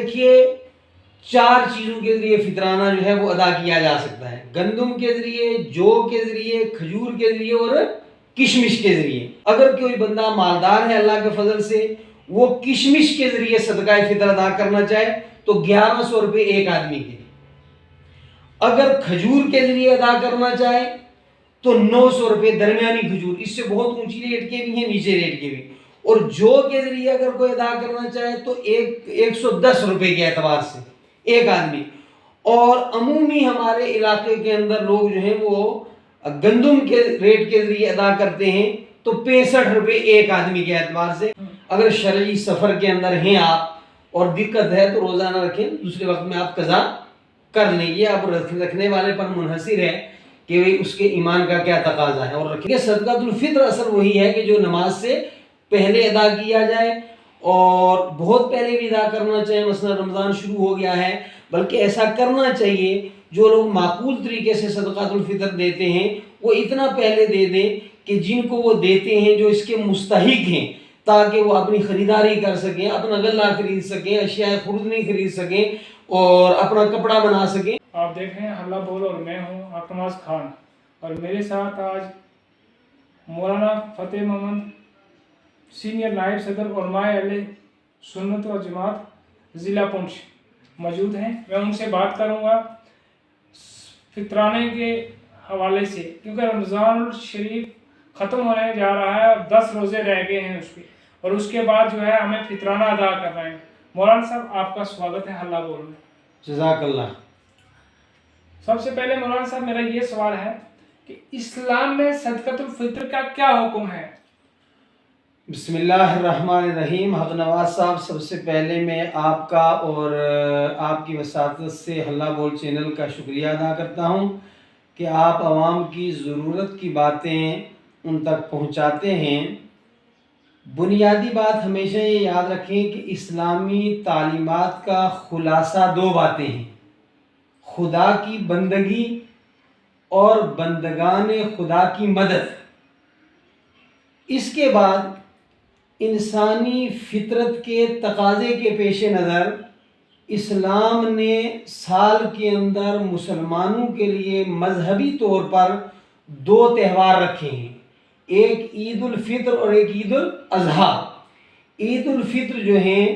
دیکھیے 4 چیزوں کے ذریعے فطرانہ جو ہے وہ ادا کیا جا سکتا ہے، گندم کے ذریعے، جو کے ذریعے، کھجور کے ذریعے اور کشمش کے ذریعے۔ اگر کوئی بندہ مالدار ہے اللہ کے فضل سے، وہ کشمش کے ذریعے صدقہ فطر ادا کرنا چاہے تو 1100 روپے ایک آدمی کے، اگر کھجور کے ذریعے ادا کرنا چاہے تو 900 روپے درمیانی کھجور، اس سے بہت اونچی ریٹ کے بھی ہیں، نیچے ریٹ کے بھی، اور جو کے ذریعے اگر کوئی ادا کرنا چاہے تو 110 روپے کے اعتبار سے ایک آدمی۔ اور عمومی ہمارے علاقے کے اندر لوگ جو ہیں وہ گندم کے ریٹ کے ذریعے ادا کرتے ہیں تو 65 روپے ایک آدمی کے اعتبار سے۔ اگر شرعی سفر کے اندر ہیں آپ اور دقت ہے تو روزانہ رکھیں، دوسرے وقت میں آپ قضا کر لیں، یہ آپ رکھنے والے پر منحصر ہے کہ اس کے ایمان کا کیا تقاضا ہے، اور رکھیں۔ صدقۃ الفطر اصل وہی ہے کہ جو نماز سے پہلے ادا کیا جائے، اور بہت پہلے بھی ادا کرنا چاہیے، مثلا رمضان شروع ہو گیا ہے، بلکہ ایسا کرنا چاہیے جو لوگ معقول طریقے سے صدقۃ الفطر دیتے ہیں وہ اتنا پہلے دے دیں کہ جن کو وہ دیتے ہیں جو اس کے مستحق ہیں، تاکہ وہ اپنی خریداری کر سکیں، اپنا غلہ خرید سکیں، اشیاء خوردنی خرید سکیں اور اپنا کپڑا بنا سکیں۔ آپ دیکھیں حلہ بول اور میں ہوں اقماز خان، اور میرے ساتھ آج مولانا فتح محمد سینئر نائب صدر علماء اہل سنت و جماعت ضلع پونچھ موجود ہیں۔ میں ان سے بات کروں گا فطرانے کے حوالے سے، کیونکہ رمضان الشریف ختم ہونے جا رہا ہے اور 10 روزے رہ گئے ہیں اس کے، اور اس کے بعد جو ہے ہمیں فطرانہ ادا کرنا ہے۔ مولانا صاحب آپ کا سواگت ہے حلہ بول میں۔ جزاک اللہ۔ سب سے پہلے مولانا صاحب میرا یہ سوال ہے کہ اسلام میں صدقۃ الفطر کا کیا حکم ہے؟ بسم اللہ الرحمن الرحیم۔ حق نواز صاحب، سب سے پہلے میں آپ کا اور آپ کی وساطت سے حلہ بول چینل کا شکریہ ادا کرتا ہوں کہ آپ عوام کی ضرورت کی باتیں ان تک پہنچاتے ہیں۔ بنیادی بات ہمیشہ یہ یاد رکھیں کہ اسلامی تعلیمات کا خلاصہ 2 باتیں ہیں: خدا کی بندگی اور بندگان خدا کی مدد۔ اس کے بعد انسانی فطرت کے تقاضے کے پیش نظر اسلام نے سال کے اندر مسلمانوں کے لیے مذہبی طور پر 2 تہوار رکھے ہیں، ایک عید الفطر اور ایک عید الاضحیٰ۔ عید الفطر جو ہیں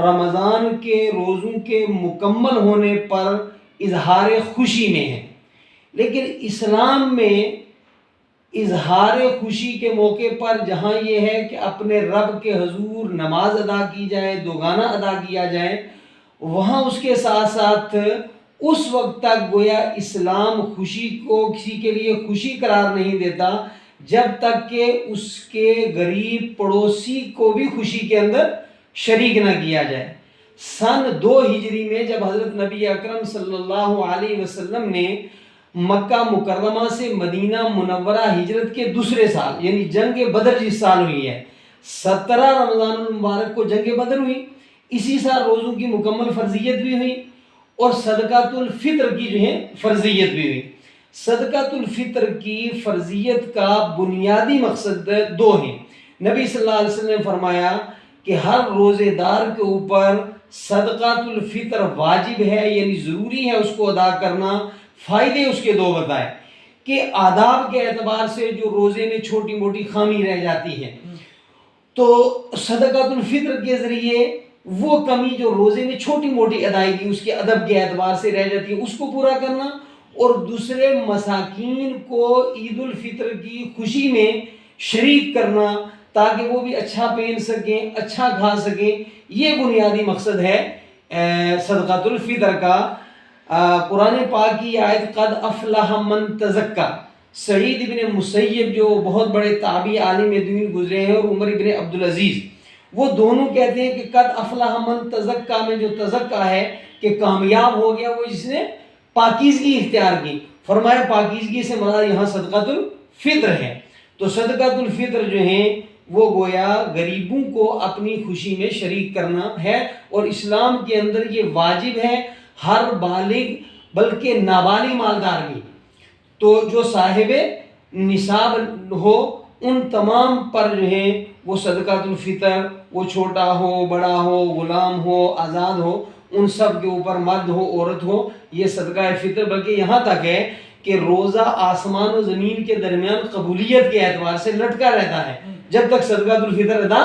رمضان کے روزوں کے مکمل ہونے پر اظہار خوشی میں ہے، لیکن اسلام میں اظہار خوشی کے موقع پر جہاں یہ ہے کہ اپنے رب کے حضور نماز ادا کی جائے، دوگانہ ادا کیا جائے، وہاں اس کے ساتھ ساتھ اس وقت تک گویا اسلام خوشی کو کسی کے لیے خوشی قرار نہیں دیتا جب تک کہ اس کے غریب پڑوسی کو بھی خوشی کے اندر شریک نہ کیا جائے۔ سن 2 ہجری میں جب حضرت نبی اکرم صلی اللہ علیہ وسلم نے مکہ مکرمہ سے مدینہ منورہ ہجرت کے دوسرے سال، یعنی جنگ بدر جس سال ہوئی ہے، 17 رمضان المبارک کو جنگ بدر ہوئی، اسی سال روزوں کی مکمل فرضیت بھی ہوئی اور صدقۃ الفطر کی جو ہے فرضیت بھی ہوئی۔ صدقۃ الفطر کی فرضیت کا بنیادی مقصد 2 ہیں۔ نبی صلی اللہ علیہ وسلم نے فرمایا کہ ہر روزے دار کے اوپر صدقۃ الفطر واجب ہے، یعنی ضروری ہے اس کو ادا کرنا۔ فائدے اس کے 2 بتائے کہ آداب کے اعتبار سے جو روزے میں چھوٹی موٹی خامی رہ جاتی ہے تو صدقۃ الفطر کے ذریعے وہ کمی جو روزے میں چھوٹی موٹی ادائیگی اس کے ادب کے اعتبار سے رہ جاتی ہے اس کو پورا کرنا، اور دوسرے مساکین کو عید الفطر کی خوشی میں شریک کرنا تاکہ وہ بھی اچھا پہن سکیں، اچھا کھا سکیں۔ یہ بنیادی مقصد ہے صدقۃ الفطر کا۔ قرآن پاک کی آیت قد افلح من تزکا، سعید بن مسیب جو بہت بڑے تابعی عالم دین گزرے ہیں، اور عمر بن عبدالعزیز، وہ دونوں کہتے ہیں کہ قد افلح من تزکا میں جو تزکا ہے کہ کامیاب ہو گیا وہ جس نے پاکیزگی اختیار کی۔ فرمایا پاکیزگی سے مراد یہاں صدقۃ الفطر ہے۔ تو صدقۃ الفطر جو ہیں وہ گویا غریبوں کو اپنی خوشی میں شریک کرنا ہے، اور اسلام کے اندر یہ واجب ہے ہر بالغ بلکہ نابالغ مالدار بھی، تو جو صاحب نصاب ہو ان تمام پر جو ہے وہ صدقۃ الفطر، وہ چھوٹا ہو بڑا ہو غلام ہو آزاد ہو، ان سب کے اوپر مرد ہو عورت ہو یہ صدقہ فطر، بلکہ یہاں تک ہے کہ روزہ آسمان و زمین کے درمیان قبولیت کے اعتبار سے لٹکا رہتا ہے جب تک صدقۃ الفطر ادا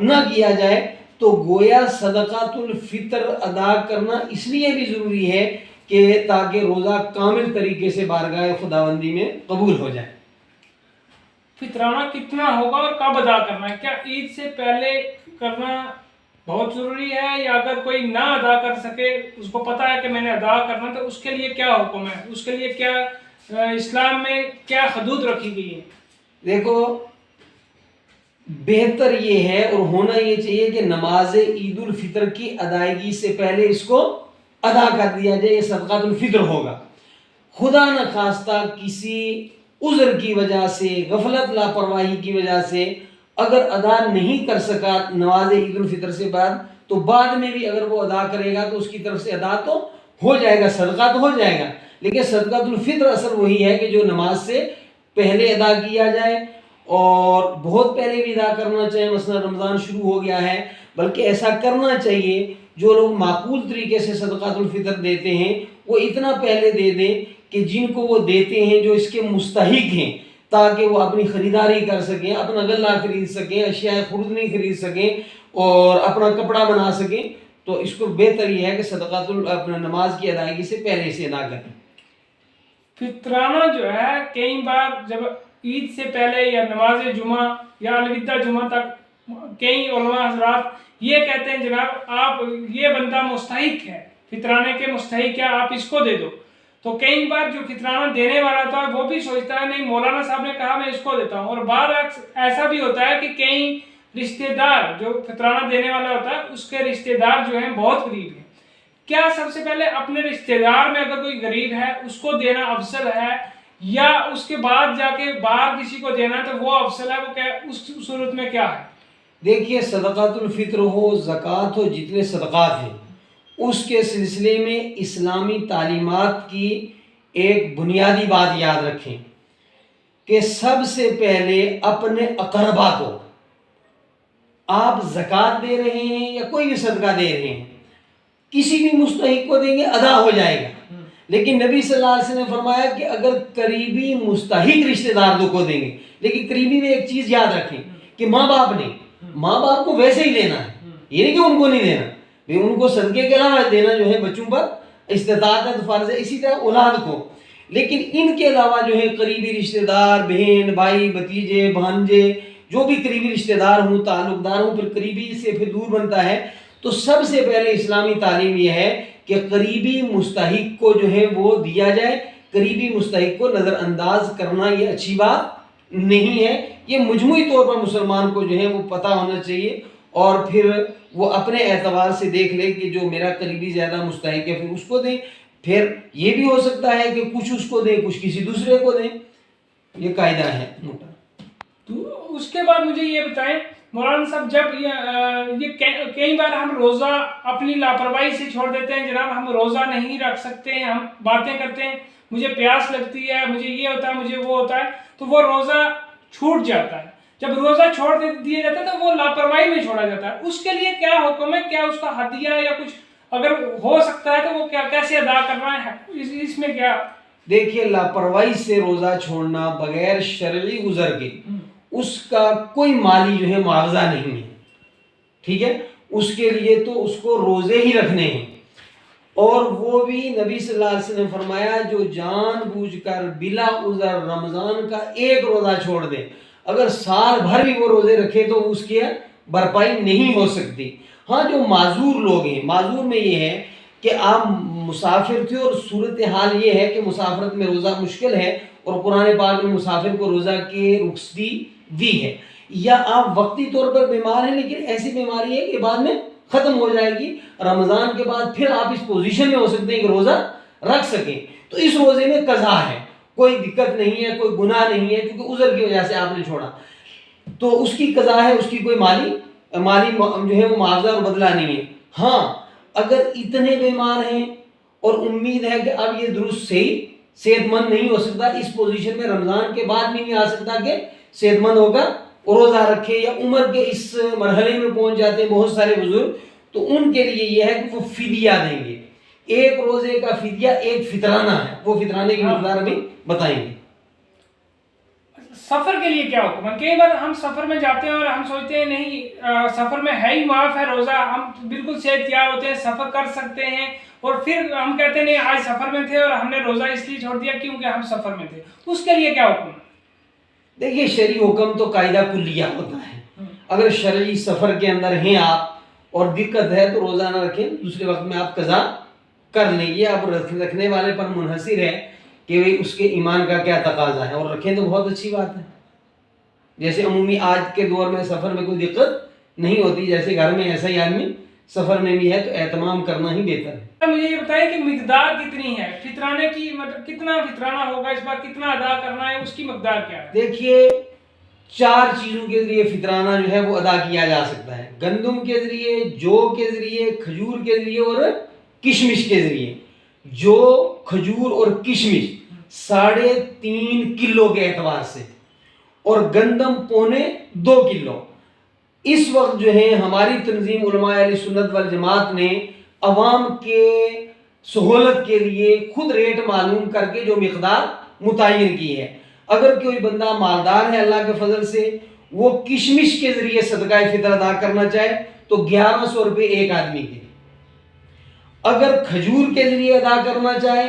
نہ کیا جائے۔ تو گویا صدقۃ الفطر ادا کرنا اس لیے بھی ضروری ہے کہ تاکہ روزہ کامل طریقے سے بارگاہ خداوندی میں قبول ہو جائے۔ فطرانہ کتنا ہوگا اور کب ادا کرنا ہے؟ کیا عید سے پہلے کرنا بہت ضروری ہے، یا اگر کوئی نہ ادا کر سکے، اس کو پتا ہے کہ میں نے ادا کرنا، تو اس کے لیے کیا حکم ہے؟ اس کے لیے کیا اسلام میں کیا حدود رکھی گئی ہے؟ دیکھو بہتر یہ ہے اور ہونا یہ چاہیے کہ نماز عید الفطر کی ادائیگی سے پہلے اس کو ادا کر دیا جائے، یہ صدقۃ الفطر ہوگا۔ خدا نہ خواستہ کسی عذر کی وجہ سے، غفلت لاپرواہی کی وجہ سے اگر ادا نہیں کر سکا نماز عید الفطر سے بعد، تو بعد میں بھی اگر وہ ادا کرے گا تو اس کی طرف سے ادا تو ہو جائے گا، صدقہ تو ہو جائے گا، لیکن صدقۃ الفطر اصل وہی ہے کہ جو نماز سے پہلے ادا کیا جائے، اور بہت پہلے بھی ادا کرنا چاہیے۔ مثلا رمضان شروع ہو گیا ہے، بلکہ ایسا کرنا چاہیے جو لوگ معقول طریقے سے صدقۃ الفطر دیتے ہیں وہ اتنا پہلے دے دیں کہ جن کو وہ دیتے ہیں جو اس کے مستحق ہیں، تاکہ وہ اپنی خریداری کر سکیں، اپنا غلہ خرید سکیں، اشیاء خوردنی خرید سکیں اور اپنا کپڑا بنا سکیں۔ تو اس کو بہتر یہ ہے کہ صدقۃ اپنا نماز کی ادائیگی سے پہلے سے ادا کریں۔ فطرانہ جو ہے کئی بار جب عید سے پہلے یا نماز جمعہ یا الوداع جمعہ تک کئی علماء حضرات یہ کہتے ہیں جناب آپ یہ بندہ مستحق ہے، فطرانے کے مستحق ہے، آپ اس کو دے دو۔ تو کئی بار جو فطرانہ دینے والا تھا وہ بھی سوچتا ہے نہیں مولانا صاحب نے کہا میں اس کو دیتا ہوں، اور بعض ایسا بھی ہوتا ہے کہ کئی رشتہ دار جو فطرانہ دینے والا ہوتا ہے اس کے رشتہ دار جو ہیں بہت غریب ہیں۔ کیا سب سے پہلے اپنے رشتہ دار میں اگر کوئی غریب ہے اس کو دینا افضل ہے، یا اس کے بعد جا کے باہر کسی کو دینا تو وہ افضل ہے؟ وہ کیا اس صورت میں کیا ہے؟ دیکھیے صدقۃ الفطر ہو، زکوٰۃ ہو، جتنے صدقات ہیں اس کے سلسلے میں اسلامی تعلیمات کی ایک بنیادی بات یاد رکھیں کہ سب سے پہلے اپنے اقربا کو آپ زکوٰۃ دے رہے ہیں یا کوئی بھی صدقہ دے رہے ہیں، کسی بھی مستحق کو دیں گے ادا ہو جائے گا، لیکن نبی صلی اللہ علیہ وسلم نے فرمایا کہ اگر قریبی مستحق رشتہ دار کو دیں گے، لیکن قریبی میں ایک چیز یاد رکھیں کہ ماں باپ نے ماں باپ کو ویسے ہی دینا ہے، یہ نہیں کہ ان کو نہیں دینا، ان کو صدقے کے علاوہ دینا جو ہے بچوں پر استطاعت ہے تو فرض ہے، اسی طرح اولاد کو، لیکن ان کے علاوہ جو ہے قریبی رشتہ دار، بہن بھائی بھتیجے بھانجے جو بھی قریبی رشتہ دار ہوں، تعلق دار ہوں، پھر قریبی سے پھر دور بنتا ہے، تو سب سے پہلے اسلامی تعلیم یہ ہے کہ قریبی مستحق کو جو ہے وہ دیا جائے۔ قریبی مستحق کو نظر انداز کرنا یہ اچھی بات نہیں ہے، یہ مجموعی طور پر مسلمان کو جو ہے وہ پتہ ہونا چاہیے، اور پھر وہ اپنے اعتبار سے دیکھ لے کہ جو میرا قریبی زیادہ مستحق ہے پھر اس کو دیں۔ پھر یہ بھی ہو سکتا ہے کہ کچھ اس کو دیں کچھ کسی دوسرے کو دیں، یہ قاعدہ ہے موٹا۔ تو اس کے بعد مجھے یہ بتائیں مولانا صاحب، جب یہ کئی بار ہم روزہ اپنی لاپرواہی سے چھوڑ دیتے ہیں، جناب ہم روزہ نہیں رکھ سکتے ہیں، ہم باتیں کرتے ہیں مجھے پیاس لگتی ہے، مجھے یہ ہوتا ہے، مجھے وہ ہوتا ہے، تو وہ روزہ چھوٹ جاتا ہے۔ جب روزہ چھوڑ دیا جاتا ہے تو وہ لاپرواہی میں چھوڑا جاتا ہے، اس کے لیے کیا حکم ہے؟ کیا اس کا ہدیہ یا کچھ اگر ہو سکتا ہے تو وہ کیسے ادا کرنا ہے؟ اس میں کیا؟ دیکھیے لاپرواہی سے روزہ چھوڑنا بغیر شرعی عذر کے اس کا کوئی مالی جو ہے معاوضہ نہیں ہے، ٹھیک ہے، اس کے لیے تو اس کو روزے ہی رکھنے ہیں، اور وہ بھی نبی صلی اللہ علیہ وسلم نے فرمایا جو جان بوجھ کر بلا عذر رمضان کا ایک روزہ چھوڑ دے، اگر سال بھر بھی وہ روزے رکھے تو اس کی بھرپائی نہیں ہو سکتی۔ ہاں جو معذور لوگ ہیں، معذور میں یہ ہے کہ آپ مسافر تھے اور صورتحال یہ ہے کہ مسافرت میں روزہ مشکل ہے، اور قرآن پاک نے مسافر کو روزہ کی رخصتی دی ہے، یا آپ وقتی طور پر بیمار ہیں لیکن ایسی بیماری ہے کہ بعد میں ختم ہو جائے گی، رمضان کے بعد پھر آپ اس پوزیشن میں ہو سکتے ہیں کہ روزہ رکھ سکیں، تو اس روزے میں قضا ہے، کوئی دقت نہیں ہے، کوئی گناہ نہیں ہے، کیونکہ عذر کی وجہ سے آپ نے چھوڑا، تو اس کی قضا ہے، اس کی کوئی مالی جو ہے وہ معاوضہ اور بدلہ نہیں ہے۔ ہاں اگر اتنے بیمار ہیں اور امید ہے کہ اب یہ درست صحت مند نہیں ہو سکتا، اس پوزیشن میں رمضان کے بعد بھی نہیں آ سکتا کہ صحت مند ہو کر روزہ رکھے، یا عمر کے اس مرحلے میں پہنچ جاتے ہیں بہت سارے بزرگ، تو ان کے لیے یہ ہے کہ وہ فدیہ دیں گے. ایک روزے کا فدیہ ایک فطرانہ ہے. وہ فطرانے کی مقدار بھی بتائیں گے. سفر کے لیے کیا حکم ہے؟ کئی بار ہم سفر میں جاتے ہیں اور ہم سوچتے ہیں نہیں سفر میں ہے ہی معاف ہے روزہ، ہم بالکل صحت تیار ہوتے ہیں، سفر کر سکتے ہیں، اور پھر ہم کہتے ہیں نہیں آج سفر میں تھے اور ہم نے روزہ اس لیے چھوڑ دیا کیونکہ ہم سفر میں تھے. اس کے لیے کیا حکم ہے؟ دیکھیے شرعی حکم تو قاعدہ کلیہ ہوتا ہے. اگر شرعی سفر کے اندر ہیں آپ اور دقت ہے تو روزہ نہ رکھیں، دوسرے وقت میں آپ قضا کر لیں. یہ اب رکھنے والے پر منحصر ہے کہ اس کے ایمان کا کیا تقاضا ہے، اور رکھیں تو بہت اچھی بات ہے. جیسے عمومی آج کے دور میں سفر میں کوئی دقت نہیں ہوتی، جیسے گھر میں ایسا ہی آدمی سفر میں بھی ہے تو اہتمام کرنا ہی بہتر ہے. مجھے یہ بتائیں کہ مقدار کتنی ہے فطرانے کی، مطلب کتنا فطرانہ ہوگا اس بار، کتنا ادا کرنا ہے، اس کی مقدار کیا ہے؟ دیکھیے 4 چیزوں کے ذریعے فطرانہ جو ہے وہ ادا کیا جا سکتا ہے. گندم کے ذریعے، جو کے ذریعے، کھجور کے ذریعے اور کشمش کے ذریعے. جو، کھجور اور کشمش 3.5 کلو کے اعتبار سے، اور گندم 2.25 کلو. اس وقت جو ہے ہماری تنظیم علماء اہل سنت والجماعت نے عوام کے سہولت کے لیے خود ریٹ معلوم کر کے جو مقدار متعین کی ہے. اگر کوئی بندہ مالدار ہے اللہ کے فضل سے، وہ کشمش کے ذریعے صدقہ فطر ادا کرنا چاہے تو 1100 روپے ایک آدمی کے. اگر کھجور کے ذریعے ادا کرنا چاہے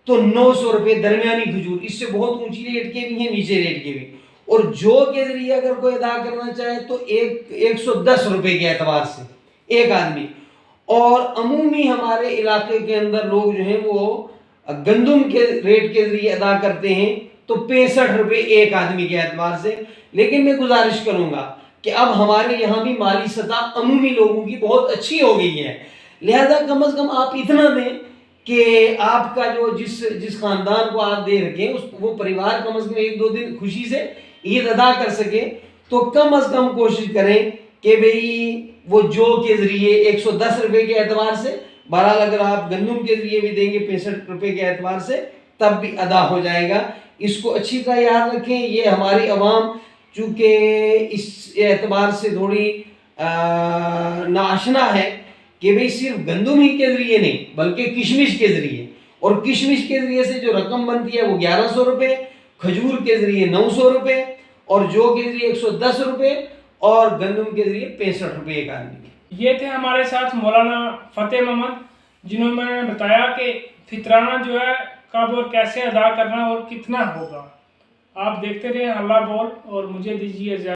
تو 900 روپے درمیانی کھجور، اس سے بہت اونچی ریٹ کے بھی ہیں، نیچے ریٹ کے بھی. اور جو کے ذریعے اگر کوئی ادا کرنا چاہے تو 110 روپے کے اعتبار سے ایک آدمی. اور عمومی ہمارے علاقے کے اندر لوگ جو ہیں وہ گندم کے ریٹ کے ذریعے ادا کرتے ہیں تو 65 روپے ایک آدمی کے اعتبار سے. لیکن میں گزارش کروں گا کہ اب ہمارے یہاں بھی مالی سطح عمومی لوگوں کی بہت اچھی ہو گئی ہے، لہذا کم از کم آپ اتنا دیں کہ آپ کا جو جس خاندان کو آپ دے رکھیں وہ پریوار کم از کم 1-2 دن خوشی سے عید ادا کر سکے. تو کم از کم کوشش کریں کہ بھئی وہ جو کے ذریعے 110 روپے کے اعتبار سے، بہرحال اگر آپ گندم کے ذریعے بھی دیں گے 65 روپے کے اعتبار سے تب بھی ادا ہو جائے گا. اس کو اچھی طرح یاد رکھیں. یہ ہماری عوام چونکہ اس اعتبار سے تھوڑی ناآشنا ہے کہ بھئی صرف گندم ہی کے ذریعے نہیں بلکہ کشمش کے ذریعے، اور کشمش کے ذریعے سے جو رقم بنتی ہے وہ 1100 روپے، کھجور کے ذریعے 900 روپے، اور جو کے ذریعے 110 روپے، اور گندم کے ذریعے 65 روپے ایک آدمی. یہ تھے ہمارے ساتھ مولانا فتح محمد، جنہوں نے بتایا کہ فطرانہ جو ہے کب اور کیسے ادا کرنا اور کتنا ہوگا. آپ دیکھتے رہیں اللہ بول، اور مجھے دیجیے اجازت.